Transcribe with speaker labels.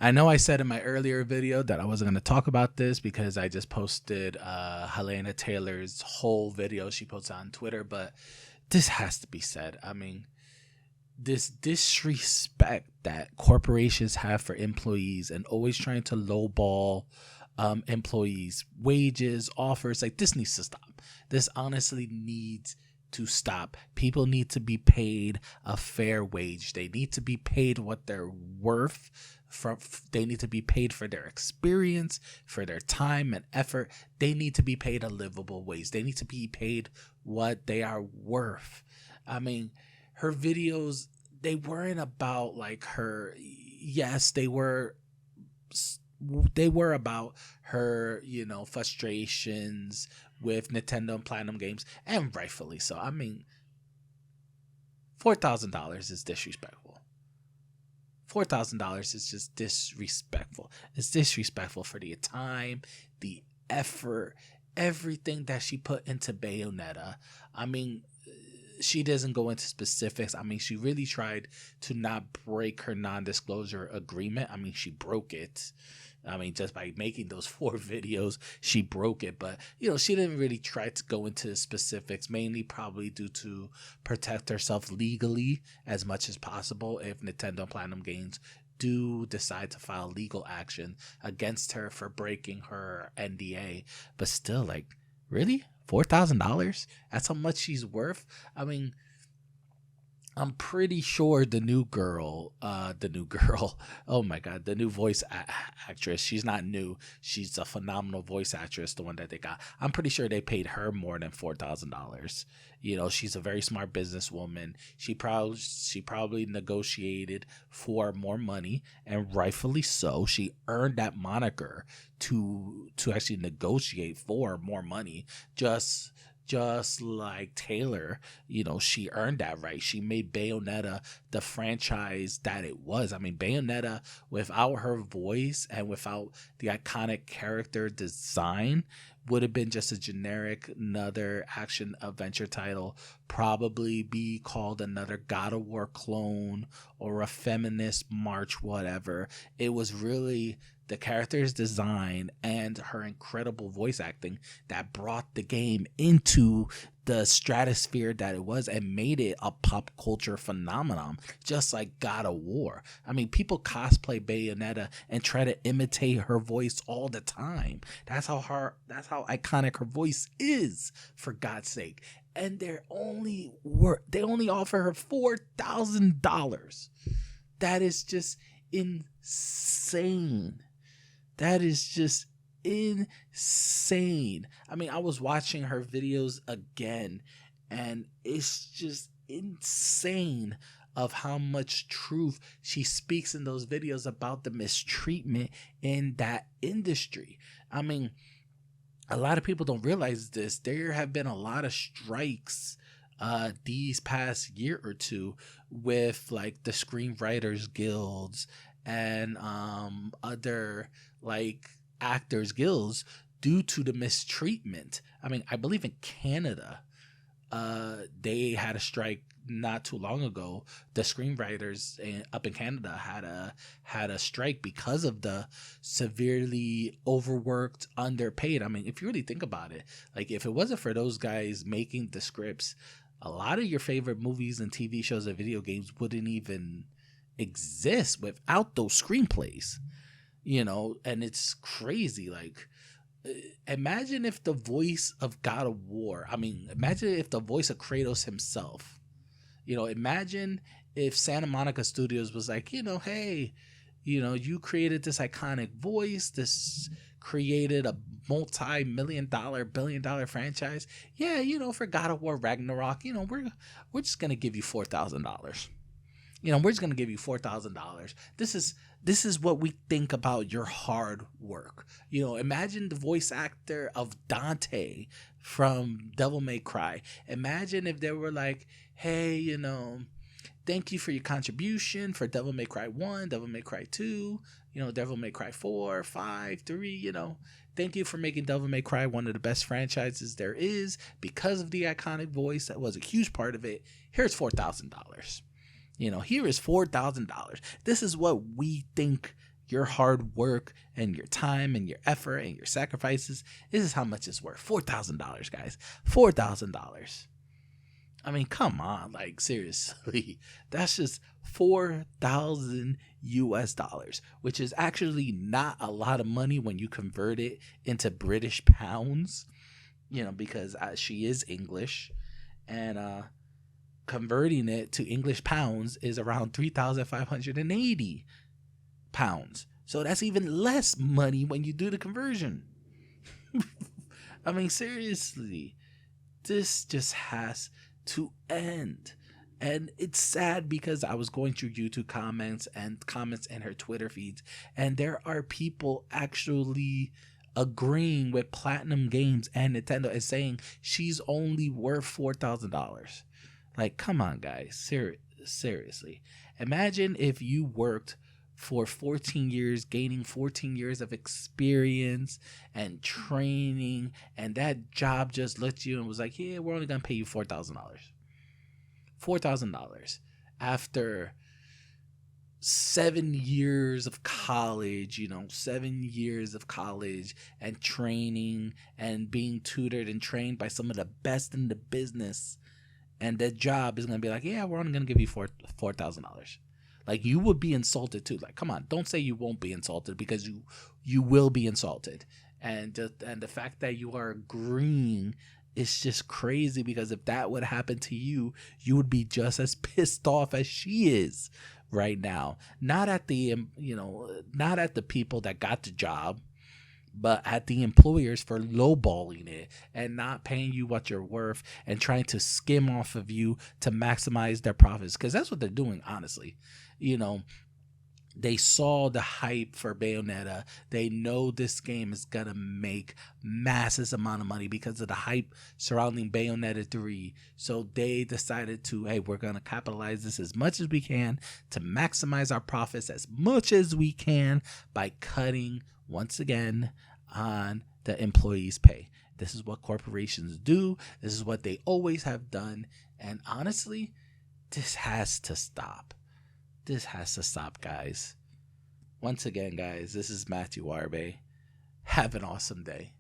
Speaker 1: I know I said in my earlier video that I wasn't going to talk about this because I just posted Hellena Taylor's whole video she posted on Twitter, but this has to be said. I mean, this disrespect that corporations have for employees and always trying to lowball employees' wages, offers, like this needs to stop. This honestly needs to stop. People need to be paid a fair wage. They need to be paid what they're worth. They need to be paid for their experience, for their time and effort. They need to be paid a livable wage. They need to be paid what they are worth. I mean, her videos, they weren't about like her. Yes, they were about her, frustrations with Nintendo and Platinum Games, and rightfully so. I mean, $4,000 is disrespectful. $4,000 is just disrespectful. It's disrespectful for the time, the effort, everything that she put into Bayonetta. I mean, she doesn't go into specifics. I mean, she really tried to not break her non-disclosure agreement. I mean, she broke it. I mean, just by making those 4 videos, she broke it. But, she didn't really try to go into specifics, mainly probably due to protect herself legally as much as possible if Nintendo and Platinum Games do decide to file legal action against her for breaking her NDA. But still, like, really? $4,000? That's how much she's worth? I mean, I'm pretty sure the new girl, oh my God, the new voice actress, she's not new. She's a phenomenal voice actress, the one that they got. I'm pretty sure they paid her more than $4,000. She's a very smart businesswoman. She probably negotiated for more money, and rightfully so. She earned that moniker to actually negotiate for more money. Just like Taylor, she earned that right. She made Bayonetta the franchise that it was. I mean, Bayonetta, without her voice and without the iconic character design, would have been just a generic another action adventure title, probably be called another God of War clone or a feminist march, whatever. It was really the character's design and her incredible voice acting that brought the game into the stratosphere that it was and made it a pop culture phenomenon, just like God of War. I mean, people cosplay Bayonetta and try to imitate her voice all the time. That's how iconic her voice is, for God's sake. And they only offer her $4,000. That is just insane. That is just insane. I mean, I was watching her videos again, and it's just insane of how much truth she speaks in those videos about the mistreatment in that industry. I mean, a lot of people don't realize this. There have been a lot of strikes these past year or two with like the screenwriters guilds and other like actors guilds due to the mistreatment. I mean, I believe in Canada, they had a strike not too long ago. The screenwriters up in Canada had a strike because of the severely overworked, underpaid. I mean, if you really think about it, like if it wasn't for those guys making the scripts, a lot of your favorite movies and TV shows and video games wouldn't even exist without those screenplays, and it's crazy. Like, imagine if the voice of God of War, imagine if the voice of Kratos himself, imagine if Santa Monica Studios was like, hey, you created this iconic voice, this created a multi-million-dollar, billion-dollar franchise. Yeah, for God of War Ragnarok, we're just gonna give you $4,000. We're just going to give you $4,000. This is what we think about your hard work. Imagine the voice actor of Dante from Devil May Cry. Imagine if they were like, hey, thank you for your contribution for Devil May Cry 1, Devil May Cry 2, Devil May Cry 4, 5, 3, thank you for making Devil May Cry one of the best franchises there is because of the iconic voice. That was a huge part of it. Here's $4,000. Here is $4,000. This is what we think your hard work and your time and your effort and your sacrifices. This is how much it's worth. $4,000, guys. $4,000. I mean, come on, like seriously, that's just 4,000 US dollars, which is actually not a lot of money when you convert it into British pounds, because she is English, and converting it to English pounds is around 3,580 pounds. So that's even less money when you do the conversion. I mean, seriously, this just has to end. And it's sad because I was going through YouTube comments in her Twitter feeds, and there are people actually agreeing with Platinum Games and Nintendo and saying she's only worth $4,000. Like, come on, guys. Seriously. Imagine if you worked for 14 years, gaining 14 years of experience and training, and that job just looked you and was like, yeah, we're only going to pay you $4,000. $4,000 after 7 years of college, 7 years of college and training and being tutored and trained by some of the best in the business. And that job is going to be like, yeah, we're only going to give you $4,000. Like, you would be insulted too. Like, come on, don't say you won't be insulted, because you will be insulted. And the fact that you are agreeing is just crazy, because if that would happen to you, you would be just as pissed off as she is right now. Not at the people that got the job, but at the employers for lowballing it and not paying you what you're worth and trying to skim off of you to maximize their profits. Because that's what they're doing, honestly. They saw the hype for Bayonetta. They know this game is going to make massive amount of money because of the hype surrounding Bayonetta 3. So they decided to, hey, we're going to capitalize this as much as we can to maximize our profits as much as we can by cutting, once again, on the employees' pay. This is what corporations do. This is what they always have done. And honestly, this has to stop. This has to stop, guys. Once again, guys, this is Matthew Arbe. Have an awesome day.